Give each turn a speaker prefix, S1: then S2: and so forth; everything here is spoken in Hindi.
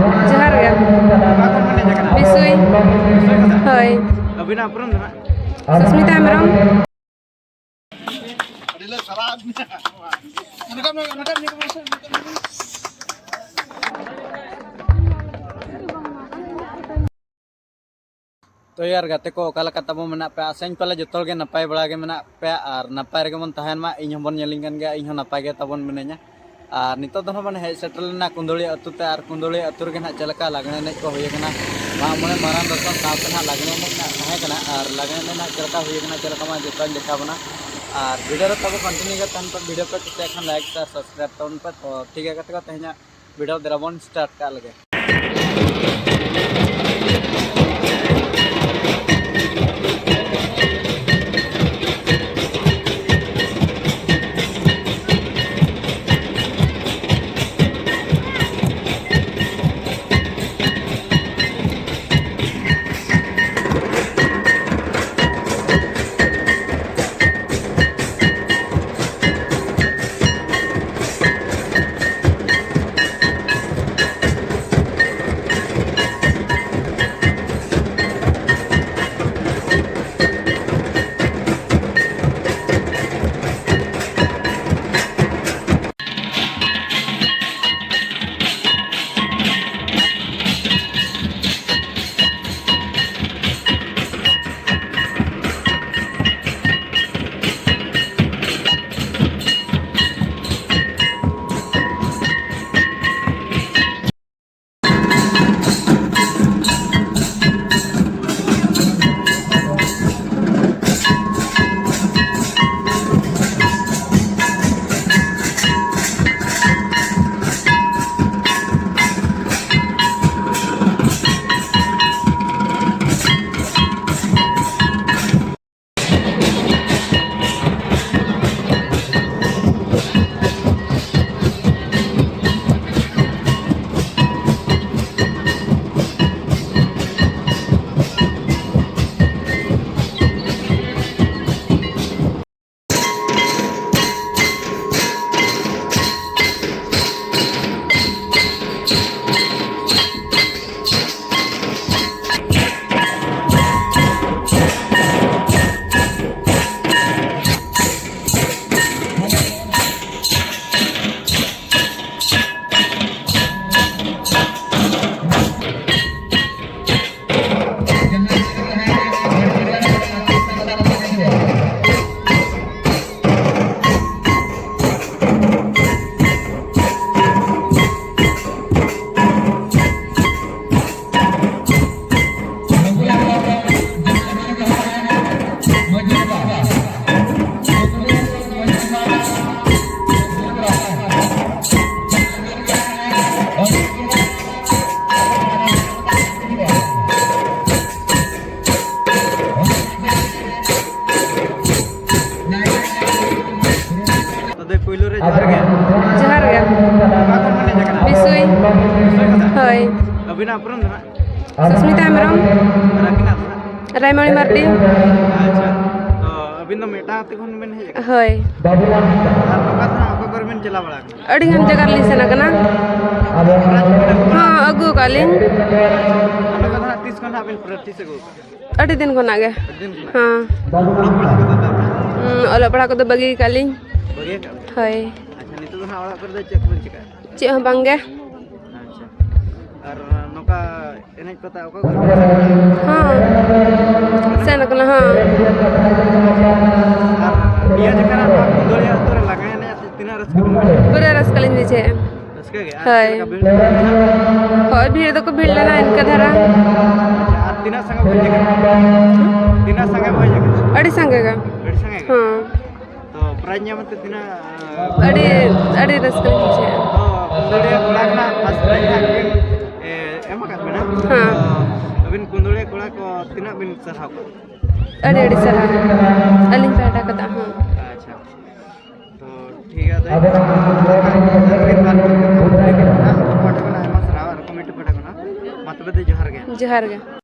S1: जोहार गे बिसुई होय
S2: अभिना अपरम ना
S1: सुस्मिता हेम्ब्रम
S2: तो यार गाते को ओकाला कता बो मना पे आसेन पले जतोल गे नपाय बड़ा गे मना पे आर नपाय रे बन तहन मा इन हमन नेलिंग गन गे इन नपाय गे तबन मिने냐 आर नितो दन बन हे सेटल ना कुंदोली अतु ते आर कुंदोली अतु रे ना चलका लागने ने को होय गना मा मने मारान दसन साथ ना लागने ने ना है गना आर लागने ने ना चलका होय गना चलका मा जतन देखा बना आर वीडियो रे तब कंटिन्यू के तन पर वीडियो पे ते खान लाइक सा सब्सक्राइब तन पर तो ठीक है कते का तहना वीडियो दराबन स्टार्ट का लगे
S1: जोहार गे बिसुई होय
S2: अभिना अपरम ना
S1: सुस्मिता हेम्ब्रम
S2: राकिना
S1: रायमणि मार्डी
S2: अच्छा तो अभिन दो मेटा ते कोन मेन हे
S1: होय
S2: आर नका था को कर मेन चला बड़ा
S1: अड़ी गन जगह ली सेना कना हां अगु कालिन
S2: नका था 30 खन अभिन प्रैक्टिस को
S1: अड़ी दिन को नागे हां ओला पढ़ा को तो बगी कालिन
S2: बगे
S1: होय
S2: अच्छा नितो ना ओला कर दे चेक चिका
S1: चे हम बांगे
S2: अच्छा और नका एने पता ओका
S1: हां सेना कना हां
S2: बिया जकरा कुंदोलिया तोर लगाय ने तिना रस
S1: पूरा रस कलिन दिछे
S2: रस के गे
S1: होय होय भीड़ तो को भीड़ लेना इनका धरा
S2: अच्छा तिना संग हो जगह तिना संग हो जगह
S1: अड़ी संगेगा
S2: अड़ी संग
S1: हां
S2: तो प्राइज ᱧᱟᱢते तिना
S1: अड़ी अड़ी रस कलिन दिछे
S2: तो कुंदोलिया कोड़ा ना फर्स्ट प्राइज हाकिन एमा का बना
S1: हां
S2: अबिन कुंदोलिया कोड़ा को तिना बिन सरहाव
S1: अड़ी अड़ी सरा अलिन पैटा कता हां
S2: अच्छा तो ठीक है तो जोहार गे।